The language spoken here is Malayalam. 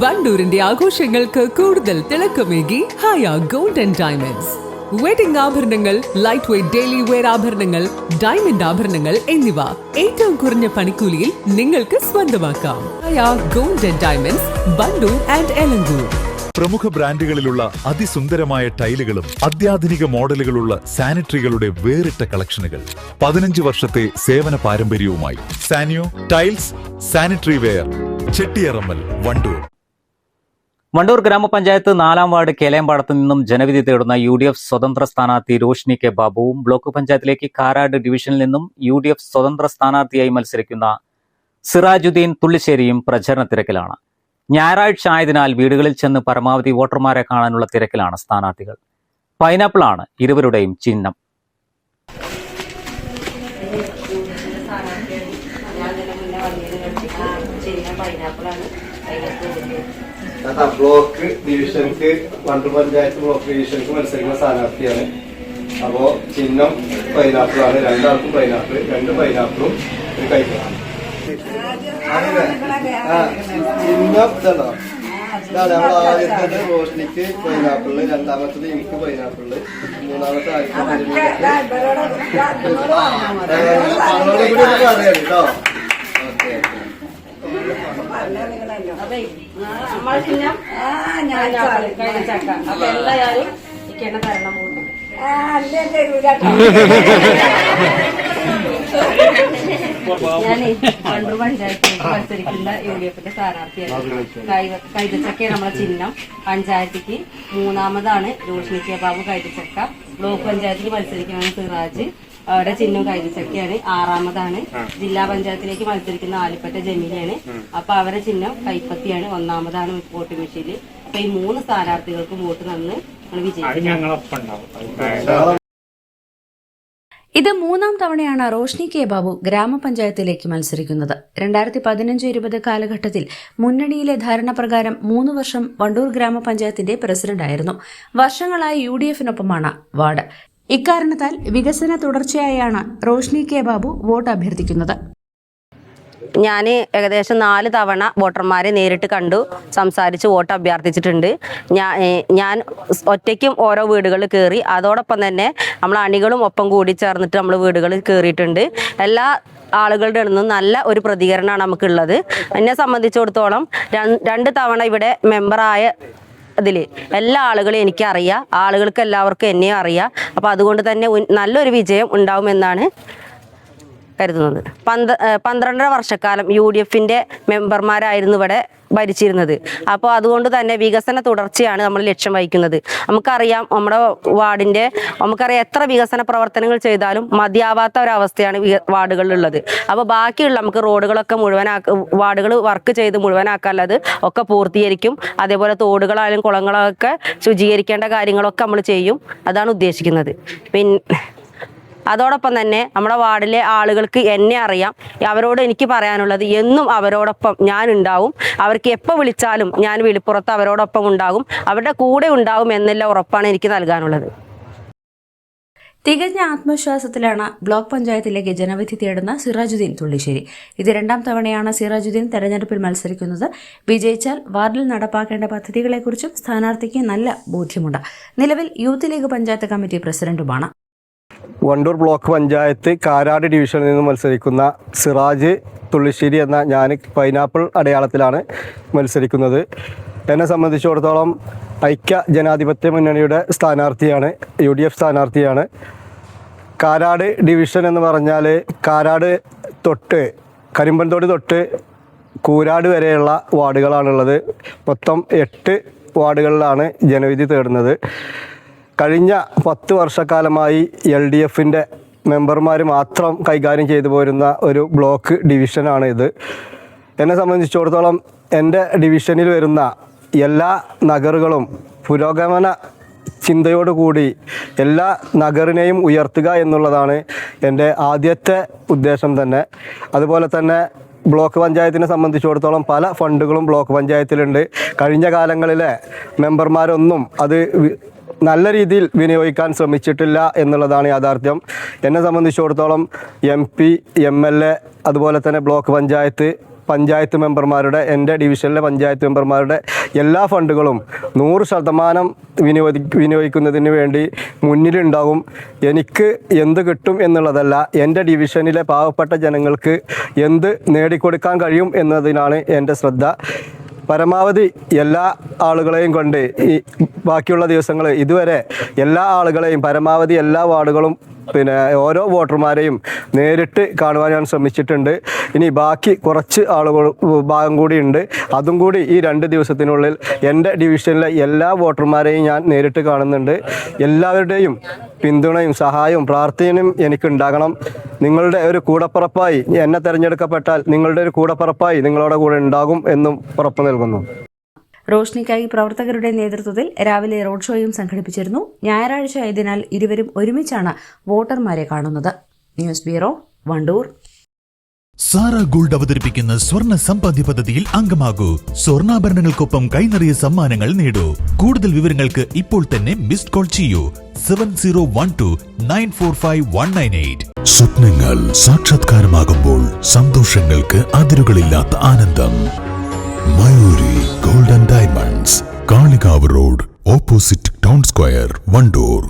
വണ്ടൂരിന്റെ ആഘോഷങ്ങൾക്ക് കൂടുതൽ തിളക്കമേകി Haya gold and diamonds. Wedding ആഭരണങ്ങൾ, ലൈറ്റ് വെയ്റ്റ് ഡെയിലി വെയർ ആഭരണങ്ങൾ, ഡയമണ്ട് ആഭരണങ്ങൾ എന്നിവ ഏറ്റവും കുറഞ്ഞ പണിക്കൂലിയിൽ നിങ്ങൾക്ക് സ്വന്തമാക്കാം. Haya gold and diamonds, Wandoor and Elankur. പ്രമുഖ ബ്രാൻഡുകളിലുള്ള അതിസുന്ദരമായ ടൈലുകളും അത്യാധുനിക മോഡലുകളുള്ള സാനിറ്ററികളുടെ വേറിട്ട കളക്ഷനുകൾ. 15 വർഷത്തെ സേവന പാരമ്പര്യവുമായി സാനിയോ tiles, sanitary ware, Chettiyarammal, Wandoor. Wandoor ഗ്രാമപഞ്ചായത്ത് 4-ാം വാർഡ് കേലയമ്പാടത്ത് നിന്നും ജനവിധി തേടുന്ന UDF സ്വതന്ത്ര സ്ഥാനാർത്ഥി റോഷ്നി കെ ബാബുവും ബ്ലോക്ക് പഞ്ചായത്തിലേക്ക് കാരാട് ഡിവിഷനിൽ നിന്നും UDF സ്വതന്ത്ര സ്ഥാനാർത്ഥിയായി മത്സരിക്കുന്ന സിറാജുദ്ദീൻ തുള്ളിശ്ശേരിയും പ്രചരണ തിരക്കിലാണ്. ഞായറാഴ്ച ആയതിനാൽ വീടുകളിൽ ചെന്ന് പരമാവധി വോട്ടർമാരെ കാണാനുള്ള തിരക്കിലാണ് സ്ഥാനാർത്ഥികൾ. പൈനാപ്പിളാണ് ഇരുവരുടെയും ചിഹ്നം. ബ്ലോക്ക് ഡിവിഷനിക്ക് വണ്ടൂർ പഞ്ചായത്ത് ബ്ലോക്ക് ഡിവിഷനിക്ക് മത്സരിക്കുന്ന സ്ഥാനാർത്ഥിയാണ്. അപ്പോ ചിഹ്നം പൈനാപ്പിളാണ്. രണ്ടാൾക്കും പൈനാപ്പിൾ, 2 പൈനാപ്പിളും ഒരു കൈപ്പും. ചിഹ്നം ഇതല്ലോ, ഇതാണ് നമ്മൾ ആദ്യത്തേത് റോഷ്നിക്ക് പൈനാപ്പിള്, രണ്ടാമത്തത് എനിക്ക് പൈനാപ്പിള്, മൂന്നാമത്തെ അറിയാം കേട്ടോ. നമ്മളെ ചിഹ്നം ചക്ക. അപ്പൊ എല്ലാവരും ഇരിക്കേണ്ട തരണം പോകുന്നു. ഞാനേ വണ്ടൂർ പഞ്ചായത്തിൽ മത്സരിക്കുന്ന UDFന്റെ സ്ഥാനാർത്ഥിയാണ്. കൈതച്ചക്കയാണ് നമ്മളെ ചിഹ്നം. പഞ്ചായത്തിക്ക് 3-ാമതാണ് റോഷ്നി കെ ബാബു കൈതച്ചക്ക. ബ്ലോക്ക് പഞ്ചായത്തിൽ മത്സരിക്കുന്നതാണ് സിറാജ്, അവരുടെ ചിഹ്നം കൈതച്ചക്കയാണ്. 6-ാമതാണ്. ജില്ലാ പഞ്ചായത്തിലേക്ക് മത്സരിക്കുന്ന ആലിപ്പറ്റ ജമീലയാണ്. അപ്പൊ അവരുടെ ചിഹ്നം കൈപ്പത്തിയാണ്. 1-ാമതാണ് വോട്ടിംഗ് മെഷീനിൽ. അപ്പൊ ഈ 3 സ്ഥാനാർത്ഥികൾക്ക് വോട്ട് തന്ന് വിജയിക്കും. ഇത് 3-ാം തവണയാണ് റോഷ്നി കെ ബാബു ഗ്രാമപഞ്ചായത്തിലേക്ക് മത്സരിക്കുന്നത്. 2015-20 കാലഘട്ടത്തിൽ മുന്നണിയിലെ ധാരണപ്രകാരം 3 വർഷം വണ്ടൂർ ഗ്രാമപഞ്ചായത്തിന്റെ പ്രസിഡന്റായിരുന്നു. വർഷങ്ങളായി UDFനൊപ്പമാണ് വാർഡ്. ഇക്കാരണത്താൽ വികസന തുടർച്ചയായാണ് റോഷ്നി കെ ബാബു വോട്ട് അഭ്യർത്ഥിക്കുന്നത്. ഞാൻ ഏകദേശം 4 തവണ വോട്ടർമാരെ നേരിട്ട് കണ്ടു, സംസാരിച്ച് വോട്ട് അഭ്യർത്ഥിച്ചിട്ടുണ്ട്. ഞാൻ ഒറ്റയ്ക്കും ഓരോ വീടുകളിൽ കയറി, അതോടൊപ്പം തന്നെ നമ്മൾ അണികളും ഒപ്പം കൂടി ചേർന്നിട്ട് നമ്മൾ വീടുകളിൽ കയറിയിട്ടുണ്ട്. എല്ലാ ആളുകളുടെ നിന്നും നല്ല ഒരു പ്രതികരണമാണ് നമുക്കുള്ളത്. എന്നെ സംബന്ധിച്ചിടത്തോളം 2 തവണ ഇവിടെ മെമ്പറായ അതിൽ എല്ലാ ആളുകളെയും എനിക്കറിയാം, ആളുകൾക്ക് എല്ലാവർക്കും എന്നെയും അറിയാം. അപ്പോൾ അതുകൊണ്ട് തന്നെ നല്ലൊരു വിജയം ഉണ്ടാവുമെന്നാണ് കരുതുന്നത്. 12 വർഷക്കാലം UDFന്റെ മെമ്പർമാരായിരുന്നു ഇവിടെ ഭരിച്ചിരുന്നത്. അപ്പോൾ അതുകൊണ്ട് തന്നെ വികസന തുടർച്ചയാണ് നമ്മൾ ലക്ഷ്യം വഹിക്കുന്നത്. നമുക്കറിയാം നമ്മുടെ വാർഡിൻ്റെ നമുക്കറിയാം എത്ര വികസന പ്രവർത്തനങ്ങൾ ചെയ്താലും മതിയാവാത്ത ഒരവസ്ഥയാണ് വാർഡുകളിലുള്ളത്. അപ്പോൾ ബാക്കിയുള്ള നമുക്ക് റോഡുകളൊക്കെ വാർഡുകൾ വർക്ക് ചെയ്ത് മുഴുവനാക്കാനുള്ളത് ഒക്കെ പൂർത്തീകരിക്കും. അതേപോലെ തോടുകളായാലും കുളങ്ങളൊക്കെ ശുചീകരിക്കേണ്ട കാര്യങ്ങളൊക്കെ നമ്മൾ ചെയ്യും. അതാണ് ഉദ്ദേശിക്കുന്നത്. അതോടൊപ്പം തന്നെ നമ്മുടെ വാർഡിലെ ആളുകൾക്ക് എന്നെ അറിയാം. അവരോട് എനിക്ക് പറയാനുള്ളത്, എന്നും അവരോടൊപ്പം ഞാൻ ഉണ്ടാവും. അവർക്ക് എപ്പോൾ വിളിച്ചാലും ഞാൻ വിളിപ്പുറത്ത് അവരോടൊപ്പം ഉണ്ടാകും, അവരുടെ കൂടെ ഉണ്ടാകും എന്നുള്ള ഉറപ്പാണ് എനിക്ക് നൽകാനുള്ളത്. തികഞ്ഞ ആത്മവിശ്വാസത്തിലാണ് ബ്ലോക്ക് പഞ്ചായത്തിലേക്ക് ജനവിധി തേടുന്ന സിറാജുദ്ദീൻ തുള്ളിശ്ശേരി. ഇത് 2-ാം തവണയാണ് സിറാജുദ്ദീൻ തെരഞ്ഞെടുപ്പിൽ മത്സരിക്കുന്നത്. വിജയിച്ചാൽ വാർഡിൽ നടപ്പാക്കേണ്ട പദ്ധതികളെക്കുറിച്ചും സ്ഥാനാർത്ഥിക്ക് നല്ല ബോധ്യമുണ്ട്. നിലവിൽ യൂത്ത് ലീഗ് പഞ്ചായത്ത് കമ്മിറ്റി പ്രസിഡന്റുമാണ്. വണ്ടൂർ ബ്ലോക്ക് പഞ്ചായത്ത് കാരാട് ഡിവിഷനിൽ നിന്ന് മത്സരിക്കുന്ന സിറാജ് തുള്ളിശ്ശേരി എന്ന ഞാൻ പൈനാപ്പിൾ അടയാളത്തിലാണ് മത്സരിക്കുന്നത്. എന്നെ സംബന്ധിച്ചിടത്തോളം ഐക്യ ജനാധിപത്യ മുന്നണിയുടെ സ്ഥാനാർത്ഥിയാണ്, UDF സ്ഥാനാർത്ഥിയാണ്. കാരാട് ഡിവിഷൻ എന്ന് പറഞ്ഞാൽ കാരാട് തൊട്ട് കരിമ്പൻതോട് തൊട്ട് കൂരാട് വരെയുള്ള വാർഡുകളാണുള്ളത്. മൊത്തം 8 വാർഡുകളിലാണ് ജനവിധി തേടുന്നത്. കഴിഞ്ഞ 10 വർഷക്കാലമായി LDFന്റെ മെമ്പർമാർ മാത്രം കൈകാര്യം ചെയ്തു പോരുന്ന ഒരു ബ്ലോക്ക് ഡിവിഷനാണ് ഇത്. എന്നെ സംബന്ധിച്ചിടത്തോളം എൻ്റെ ഡിവിഷനിൽ വരുന്ന എല്ലാ നഗറുകളും പുരോഗമന ചിന്തയോടുകൂടി എല്ലാ നഗറിനെയും ഉയർത്തുക എന്നുള്ളതാണ് എൻ്റെ ആദ്യത്തെ ഉദ്ദേശം തന്നെ. അതുപോലെ തന്നെ ബ്ലോക്ക് പഞ്ചായത്തിനെ സംബന്ധിച്ചിടത്തോളം പല ഫണ്ടുകളും ബ്ലോക്ക് പഞ്ചായത്തിലുണ്ട്. കഴിഞ്ഞ കാലങ്ങളിലെ മെമ്പർമാരൊന്നും അത് നല്ല രീതിയിൽ വിനിയോഗിക്കാൻ ശ്രമിച്ചിട്ടില്ല എന്നുള്ളതാണ് യാഥാർത്ഥ്യം. എന്നെ സംബന്ധിച്ചിടത്തോളം MP, MLA അതുപോലെ തന്നെ ബ്ലോക്ക് പഞ്ചായത്ത് പഞ്ചായത്ത് മെമ്പർമാരുടെ, എൻ്റെ ഡിവിഷനിലെ പഞ്ചായത്ത് മെമ്പർമാരുടെ എല്ലാ ഫണ്ടുകളും 100% വിനിയോഗിക്കുന്നതിന് വേണ്ടി മുന്നിലുണ്ടാവും. എനിക്ക് എന്ത് കിട്ടും എന്നുള്ളതല്ല, എൻ്റെ ഡിവിഷനിലെ പാവപ്പെട്ട ജനങ്ങൾക്ക് എന്ത് നേടിക്കൊടുക്കാൻ കഴിയും എന്നതിനാണ് എൻ്റെ ശ്രദ്ധ. പരമാവധി എല്ലാ ആളുകളെയും കൊണ്ട് ഈ ബാക്കിയുള്ള ദിവസങ്ങൾ ഇതുവരെ എല്ലാ ആളുകളെയും പരമാവധി എല്ലാ വാർഡുകളും ഓരോ വോട്ടർമാരെയും നേരിട്ട് കാണുവാൻ ഞാൻ ശ്രമിച്ചിട്ടുണ്ട്. ഇനി ബാക്കി കുറച്ച് ഭാഗം കൂടി ഉണ്ട്. അതും കൂടി ഈ 2 ദിവസത്തിനുള്ളിൽ എൻ്റെ ഡിവിഷനിലെ എല്ലാ വോട്ടർമാരെയും ഞാൻ നേരിട്ട് കാണുന്നുണ്ട്. എല്ലാവരുടെയും പിന്തുണയും സഹായവും പ്രാർത്ഥനയും എനിക്കുണ്ടാകണം. നിങ്ങളുടെ ഒരു കൂടപ്പിറപ്പായി എന്നെ തിരഞ്ഞെടുക്കപ്പെട്ടാൽ നിങ്ങളുടെ ഒരു കൂടപ്പിറപ്പായി നിങ്ങളുടെ കൂടെ ഉണ്ടാകും എന്നും ഉറപ്പ് നൽകുന്നു. റോഷ്നിക്കായി പ്രവർത്തകരുടെ നേതൃത്വത്തിൽ രാവിലെ റോഡ് ഷോയും സംഘടിപ്പിച്ചിരുന്നു. ഞായറാഴ്ച ആയതിനാൽ ഇരുവരും ഒരുമിച്ചാണ് വോട്ടർമാരെ കാണുന്നത്. News bureau, Wandoor. Sara gold അവതരിപ്പിക്കുന്ന സ്വർണ്ണ സമ്പാദ്യ പദ്ധതിയിൽ അംഗമാകൂ. സ്വർണ്ണാഭരണങ്ങൾക്കൊപ്പം കൈനിറിയ സമ്മാനങ്ങൾ നേടൂ. കൂടുതൽ വിവരങ്ങൾക്ക് ഇപ്പോൾ തന്നെ മിസ്ഡ് കോൾ ചെയ്യൂ 7012945198. സ്വപ്നങ്ങൾ സാക്ഷാത്കാരമാകുമ്പോൾ സന്തോഷങ്ങൾക്ക് അതിരുകളില്ലാത്ത ആനന്ദം. Mayuri gold and diamonds, Kalikavu road, opposite town square, Wandoor.